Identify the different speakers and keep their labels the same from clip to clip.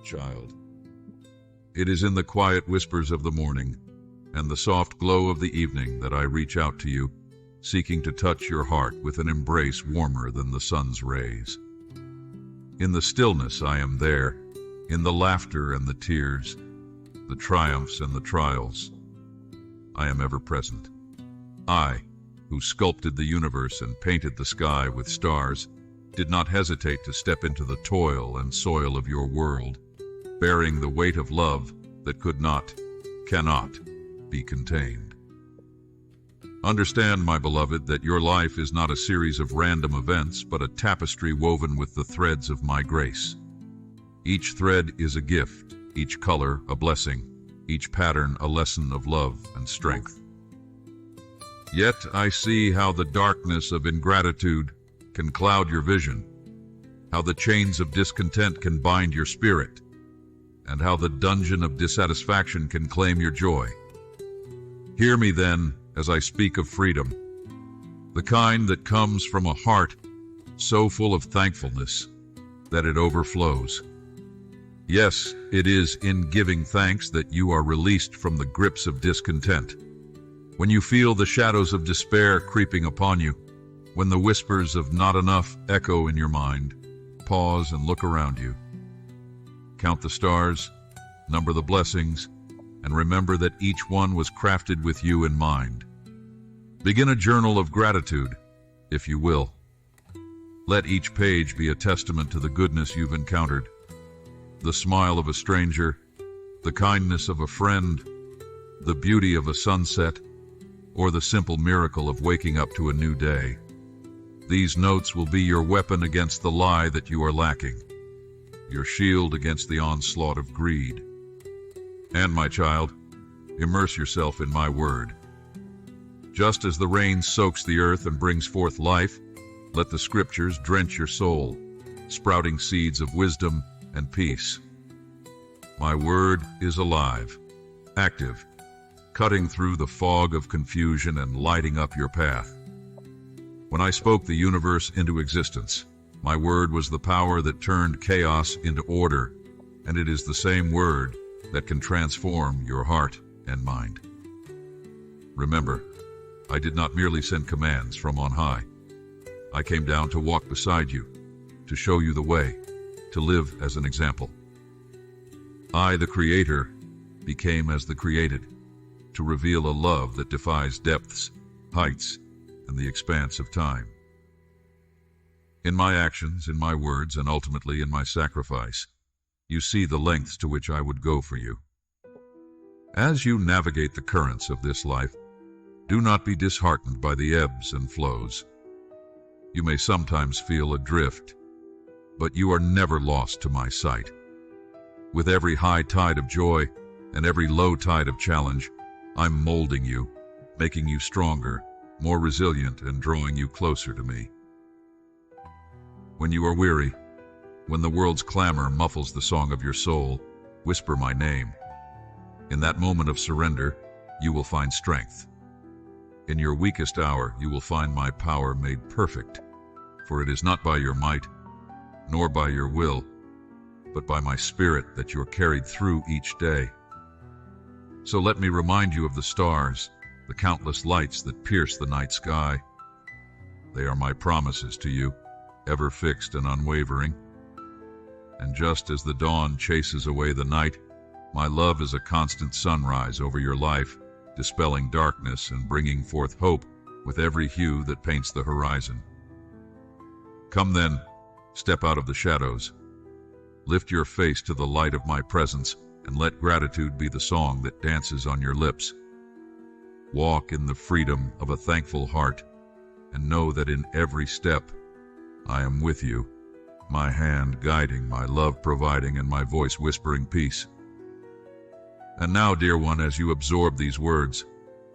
Speaker 1: child. It is in the quiet whispers of the morning and the soft glow of the evening that I reach out to you, seeking to touch your heart with an embrace warmer than the sun's rays. In the stillness I am there, in the laughter and the tears, the triumphs and the trials. I am ever present. I, who sculpted the universe and painted the sky with stars, did not hesitate to step into the toil and soil of your world, bearing the weight of love that could not, cannot, be contained. Understand, my beloved, that your life is not a series of random events, but a tapestry woven with the threads of my grace. Each thread is a gift, each color a blessing, each pattern a lesson of love and strength. Yet I see how the darkness of ingratitude can cloud your vision, how the chains of discontent can bind your spirit, and how the dungeon of dissatisfaction can claim your joy. Hear me then as I speak of freedom, the kind that comes from a heart so full of thankfulness that it overflows. Yes, it is in giving thanks that you are released from the grips of discontent. When you feel the shadows of despair creeping upon you, when the whispers of not enough echo in your mind, pause and look around you. Count the stars, number the blessings, and remember that each one was crafted with you in mind. Begin a journal of gratitude, if you will. Let each page be a testament to the goodness you've encountered, the smile of a stranger, the kindness of a friend, the beauty of a sunset, or the simple miracle of waking up to a new day. These notes will be your weapon against the lie that you are lacking, your shield against the onslaught of greed. And, my child, immerse yourself in my word. Just as the rain soaks the earth and brings forth life, let the scriptures drench your soul, sprouting seeds of wisdom and peace. My word is alive, active, cutting through the fog of confusion and lighting up your path. When I spoke the universe into existence, my word was the power that turned chaos into order, and it is the same word that can transform your heart and mind. Remember, I did not merely send commands from on high. I came down to walk beside you, to show you the way, to live as an example. I, the Creator, became as the created, to reveal a love that defies depths, heights, and the expanse of time. In my actions, in my words, and ultimately in my sacrifice, you see the lengths to which I would go for you. As you navigate the currents of this life, do not be disheartened by the ebbs and flows. You may sometimes feel adrift, but you are never lost to my sight. With every high tide of joy and every low tide of challenge, I'm molding you, making you stronger, more resilient, and drawing you closer to me. When you are weary, when the world's clamor muffles the song of your soul, whisper my name. In that moment of surrender, you will find strength. In your weakest hour, you will find my power made perfect, for it is not by your might, nor by your will, but by my spirit that you're carried through each day. So let me remind you of the stars, the countless lights that pierce the night sky. They are my promises to you, ever fixed and unwavering. And just as the dawn chases away the night, my love is a constant sunrise over your life, dispelling darkness and bringing forth hope with every hue that paints the horizon. Come then, step out of the shadows. Lift your face to the light of my presence, and let gratitude be the song that dances on your lips. Walk in the freedom of a thankful heart, and know that in every step I am with you, my hand guiding, my love providing, and my voice whispering peace. And now, dear one, as you absorb these words,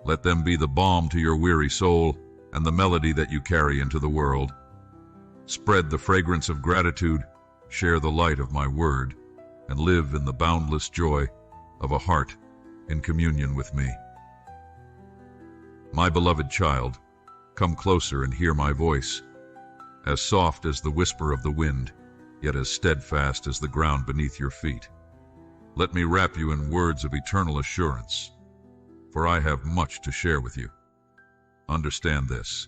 Speaker 1: let them be the balm to your weary soul and the melody that you carry into the world. Spread the fragrance of gratitude, share the light of my word, and live in the boundless joy of a heart in communion with me. My beloved child, come closer and hear my voice, as soft as the whisper of the wind, yet as steadfast as the ground beneath your feet. Let me wrap you in words of eternal assurance, for I have much to share with you. Understand this,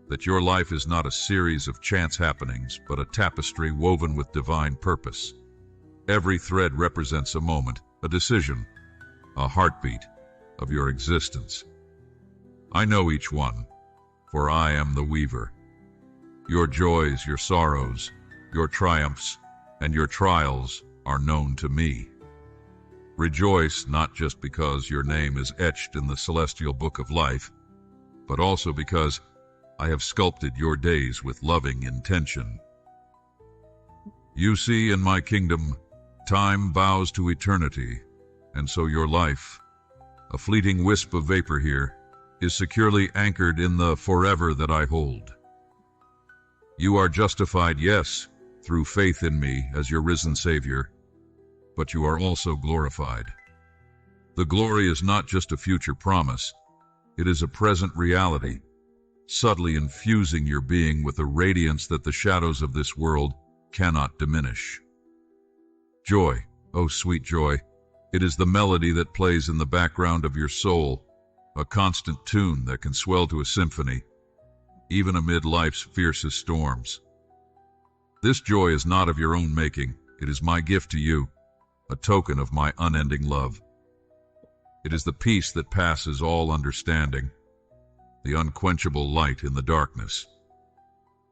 Speaker 1: that your life is not a series of chance happenings, but a tapestry woven with divine purpose. Every thread represents a moment, a decision, a heartbeat of your existence. I know each one, for I am the weaver. Your joys, your sorrows, your triumphs, and your trials are known to me. Rejoice not just because your name is etched in the celestial book of life, but also because I have sculpted your days with loving intention. You see, in my kingdom, time bows to eternity, and so your life, a fleeting wisp of vapor here, is securely anchored in the forever that I hold. You are justified, yes, through faith in me as your risen Savior, but you are also glorified. The glory is not just a future promise, it is a present reality, subtly infusing your being with a radiance that the shadows of this world cannot diminish. Joy, oh sweet joy, it is the melody that plays in the background of your soul, a constant tune that can swell to a symphony, even amid life's fiercest storms. This joy is not of your own making, it is my gift to you, a token of my unending love. It is the peace that passes all understanding, the unquenchable light in the darkness.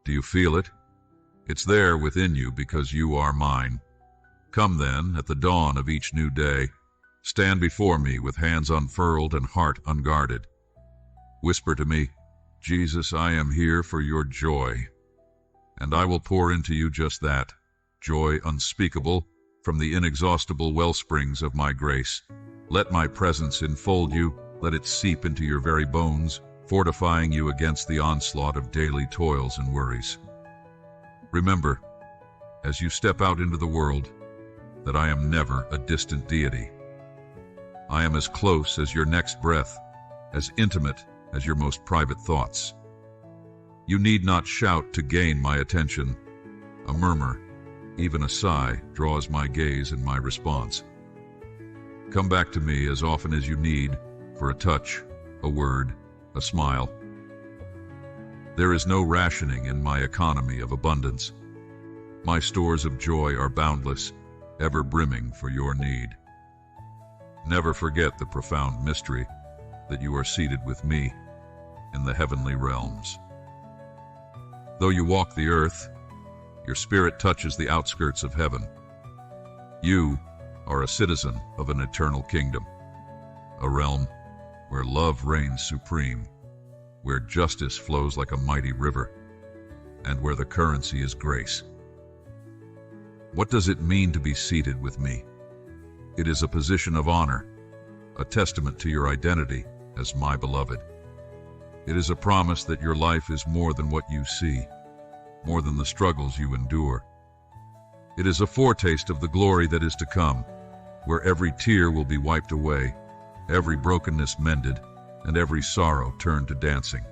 Speaker 1: Do you feel it? It's there within you because you are mine. Come then, at the dawn of each new day, stand before me with hands unfurled and heart unguarded. Whisper to me, Jesus, I am here for your joy. And I will pour into you just that, joy unspeakable, from the inexhaustible wellsprings of my grace. Let my presence enfold you, let it seep into your very bones, fortifying you against the onslaught of daily toils and worries. Remember, as you step out into the world, that I am never a distant deity. I am as close as your next breath, as intimate as your most private thoughts. You need not shout to gain my attention. A murmur, even a sigh, draws my gaze and my response. Come back to me as often as you need for a touch, a word, a smile. There is no rationing in my economy of abundance. My stores of joy are boundless, ever brimming for your need. Never forget the profound mystery that you are seated with me in the heavenly realms. Though you walk the earth, your spirit touches the outskirts of heaven. You are a citizen of an eternal kingdom, a realm where love reigns supreme, where justice flows like a mighty river, and where the currency is grace. What does it mean to be seated with me? It is a position of honor, a testament to your identity as my beloved. It is a promise that your life is more than what you see, more than the struggles you endure. It is a foretaste of the glory that is to come, where every tear will be wiped away, every brokenness mended, and every sorrow turned to dancing.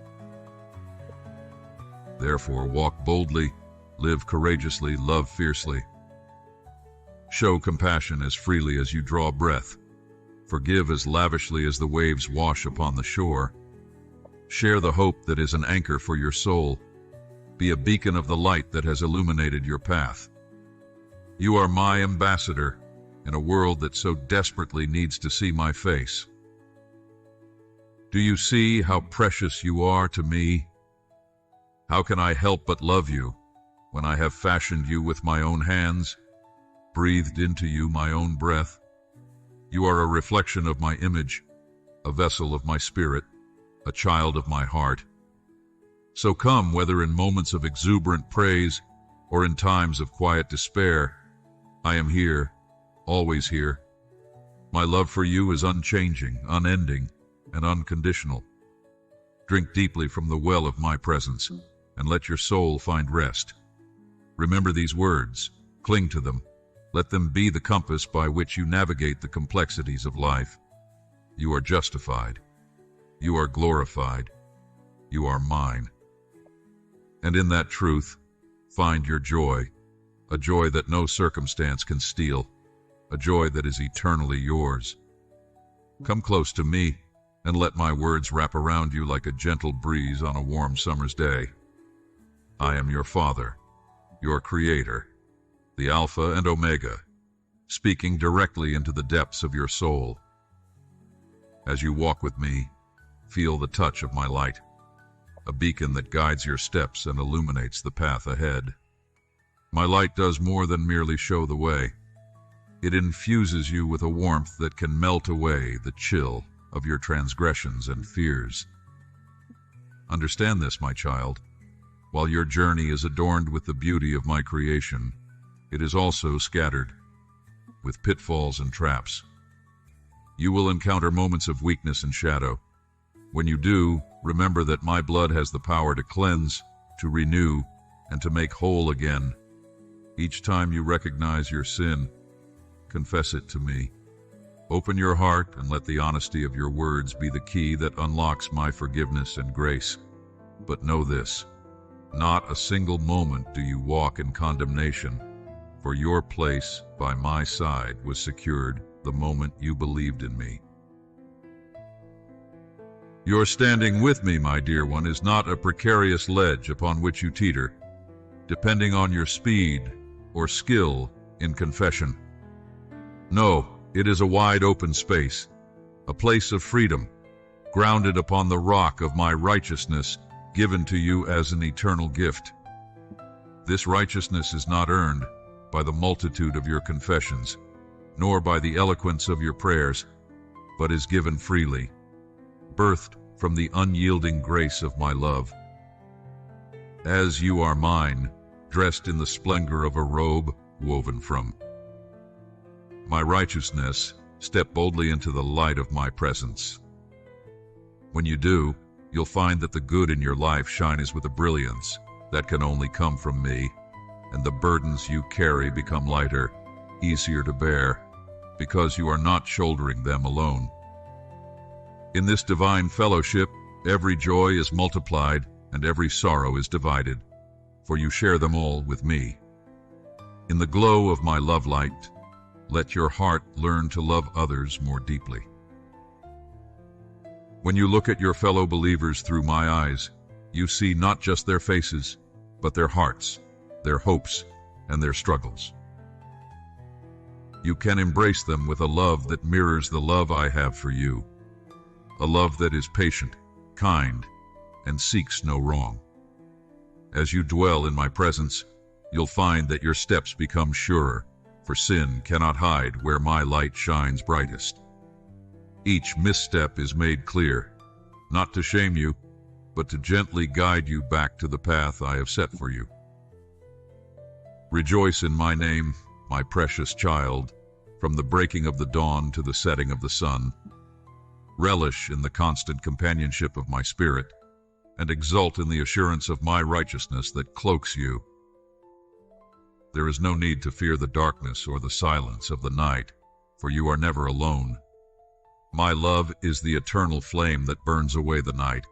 Speaker 1: Therefore, walk boldly, live courageously, love fiercely. Show compassion as freely as you draw breath. Forgive as lavishly as the waves wash upon the shore. Share the hope that is an anchor for your soul. Be a beacon of the light that has illuminated your path. You are my ambassador in a world that so desperately needs to see my face. Do you see how precious you are to me? How can I help but love you when I have fashioned you with my own hands, breathed into you my own breath? You are a reflection of my image, a vessel of my spirit, a child of my heart. So come, whether in moments of exuberant praise or in times of quiet despair, I am here, always here. My love for you is unchanging, unending, and unconditional. Drink deeply from the well of my presence, and let your soul find rest. Remember these words, cling to them. Let them be the compass by which you navigate the complexities of life. You are justified. You are glorified. You are mine. And in that truth, find your joy, a joy that no circumstance can steal, a joy that is eternally yours. Come close to me, and let my words wrap around you like a gentle breeze on a warm summer's day. I am your Father, your Creator, the Alpha and Omega, speaking directly into the depths of your soul. As you walk with me, feel the touch of my light, a beacon that guides your steps and illuminates the path ahead. My light does more than merely show the way. It infuses you with a warmth that can melt away the chill of your transgressions and fears. Understand this, my child. While your journey is adorned with the beauty of my creation, it is also scattered with pitfalls and traps. You will encounter moments of weakness and shadow. When you do, remember that my blood has the power to cleanse, to renew, and to make whole again. Each time you recognize your sin, confess it to me. Open your heart and let the honesty of your words be the key that unlocks my forgiveness and grace. But know this, not a single moment do you walk in condemnation, for your place by my side was secured the moment you believed in me. Your standing with me, my dear one, is not a precarious ledge upon which you teeter, depending on your speed or skill in confession. No, it is a wide open space, a place of freedom, grounded upon the rock of my righteousness given to you as an eternal gift. This righteousness is not earned by the multitude of your confessions, nor by the eloquence of your prayers, but is given freely, birthed from the unyielding grace of my love. As you are mine, dressed in the splendor of a robe woven from my righteousness, step boldly into the light of my presence. When you do, you'll find that the good in your life shines with a brilliance that can only come from me, and the burdens you carry become lighter, easier to bear, because you are not shouldering them alone. In this divine fellowship, every joy is multiplied and every sorrow is divided, for you share them all with me. In the glow of my love light, let your heart learn to love others more deeply. When you look at your fellow believers through my eyes, you see not just their faces, but their hearts, their hopes, and their struggles. You can embrace them with a love that mirrors the love I have for you, a love that is patient, kind, and seeks no wrong. As you dwell in my presence, you'll find that your steps become surer, for sin cannot hide where my light shines brightest. Each misstep is made clear, not to shame you, but to gently guide you back to the path I have set for you. Rejoice in my name, my precious child, from the breaking of the dawn to the setting of the sun. Relish in the constant companionship of my spirit, and exult in the assurance of my righteousness that cloaks you. There is no need to fear the darkness or the silence of the night, for you are never alone. My love is the eternal flame that burns away the night,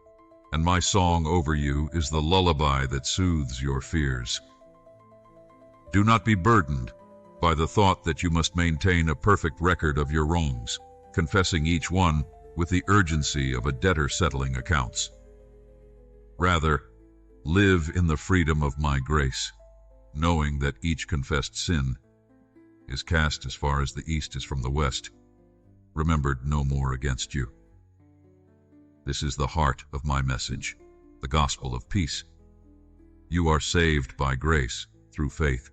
Speaker 1: and my song over you is the lullaby that soothes your fears. Do not be burdened by the thought that you must maintain a perfect record of your wrongs, confessing each one with the urgency of a debtor settling accounts. Rather, live in the freedom of my grace, knowing that each confessed sin is cast as far as the east is from the west, remembered no more against you. This is the heart of my message, the gospel of peace. You are saved by grace through faith,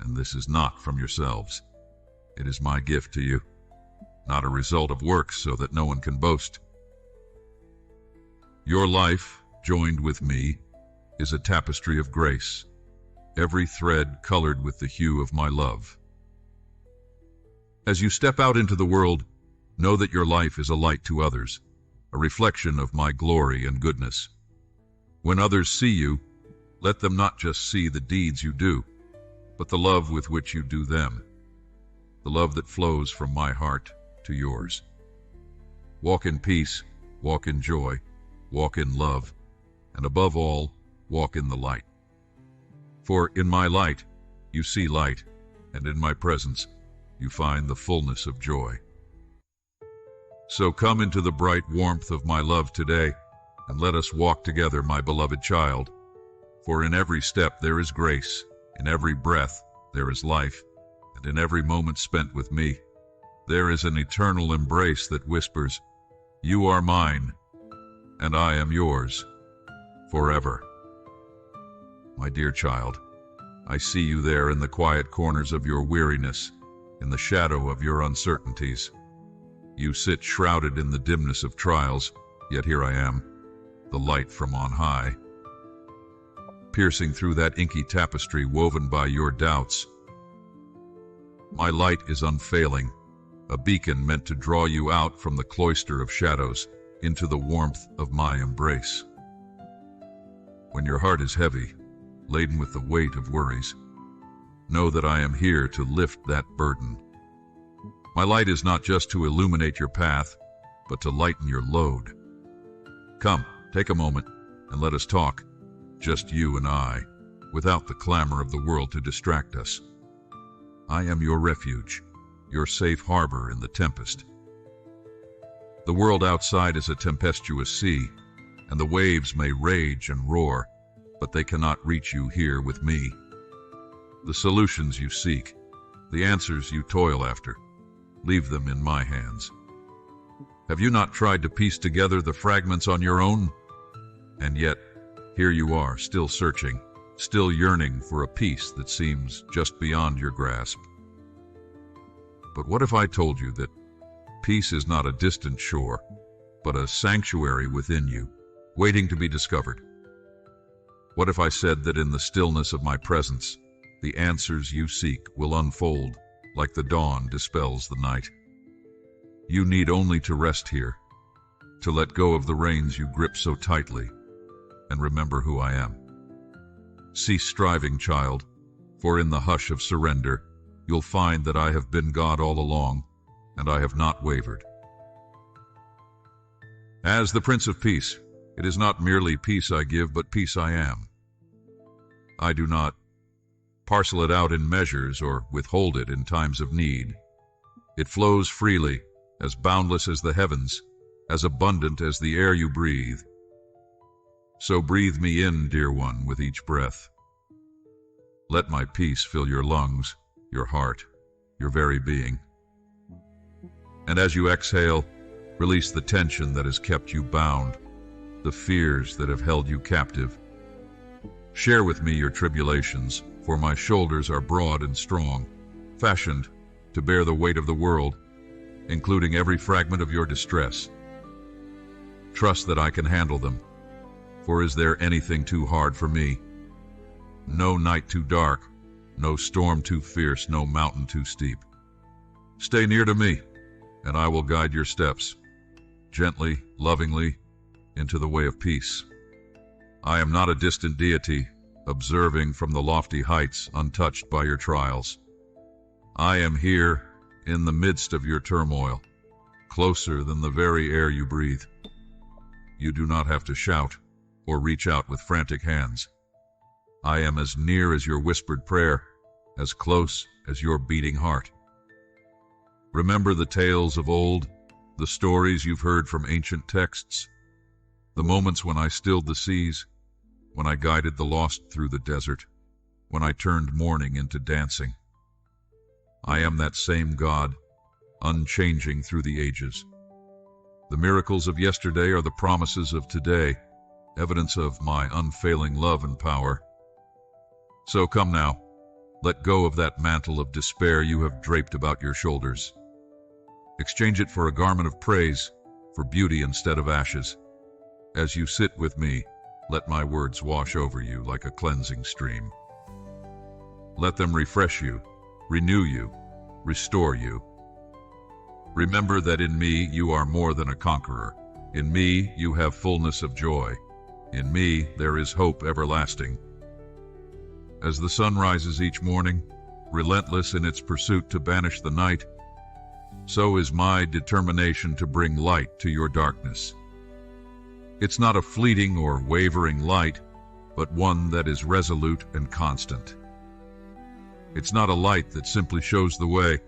Speaker 1: and this is not from yourselves. It is my gift to you, not a result of works so that no one can boast. Your life, joined with me, is a tapestry of grace, every thread colored with the hue of my love. As you step out into the world, know that your life is a light to others, a reflection of my glory and goodness. When others see you, let them not just see the deeds you do, but the love with which you do them, the love that flows from my heart to yours. Walk in peace, walk in joy, walk in love, and above all, walk in the light. For in my light, you see light, and in my presence, you find the fullness of joy. So come into the bright warmth of my love today, and let us walk together, my beloved child. For in every step there is grace, in every breath there is life, and in every moment spent with me, there is an eternal embrace that whispers, "You are mine, and I am yours, forever." My dear child, I see you there in the quiet corners of your weariness, in the shadow of your uncertainties. You sit shrouded in the dimness of trials, yet here I am, the light from on high, piercing through that inky tapestry woven by your doubts. My light is unfailing, a beacon meant to draw you out from the cloister of shadows into the warmth of my embrace. When your heart is heavy, laden with the weight of worries, know that I am here to lift that burden. My light is not just to illuminate your path, but to lighten your load. Come, take a moment, and let us talk, just you and I, without the clamor of the world to distract us. I am your refuge, your safe harbor in the tempest. The world outside is a tempestuous sea, and the waves may rage and roar, but they cannot reach you here with me. The solutions you seek, the answers you toil after, leave them in my hands. Have you not tried to piece together the fragments on your own? And yet, here you are, still searching, still yearning for a peace that seems just beyond your grasp. But what if I told you that peace is not a distant shore, but a sanctuary within you, waiting to be discovered? What if I said that in the stillness of my presence, the answers you seek will unfold like the dawn dispels the night? You need only to rest here, to let go of the reins you grip so tightly, and remember who I am. Cease striving, child, for in the hush of surrender, you'll find that I have been God all along, and I have not wavered. As the Prince of Peace, it is not merely peace I give, but peace I am. I do not parcel it out in measures or withhold it in times of need. It flows freely, as boundless as the heavens, as abundant as the air you breathe. So breathe me in, dear one, with each breath. Let my peace fill your lungs, your heart, your very being. And as you exhale, release the tension that has kept you bound, the fears that have held you captive. Share with me your tribulations, for my shoulders are broad and strong, fashioned to bear the weight of the world, including every fragment of your distress. Trust that I can handle them, for is there anything too hard for me? No night too dark, no storm too fierce, no mountain too steep. Stay near to me, and I will guide your steps, gently, lovingly, into the way of peace. I am not a distant deity, observing from the lofty heights untouched by your trials. I am here in the midst of your turmoil, closer than the very air you breathe. You do not have to shout or reach out with frantic hands. I am as near as your whispered prayer, as close as your beating heart. Remember the tales of old, the stories you've heard from ancient texts, the moments when I stilled the seas, when I guided the lost through the desert, when I turned mourning into dancing. I am that same God, unchanging through the ages. The miracles of yesterday are the promises of today, evidence of my unfailing love and power. So come now, let go of that mantle of despair you have draped about your shoulders. Exchange it for a garment of praise, for beauty instead of ashes. As you sit with me, let my words wash over you like a cleansing stream. Let them refresh you, renew you, restore you. Remember that in me you are more than a conqueror. In me you have fullness of joy. In me there is hope everlasting. As the sun rises each morning, relentless in its pursuit to banish the night, so is my determination to bring light to your darkness. It's not a fleeting or wavering light, but one that is resolute and constant. It's not a light that simply shows the way,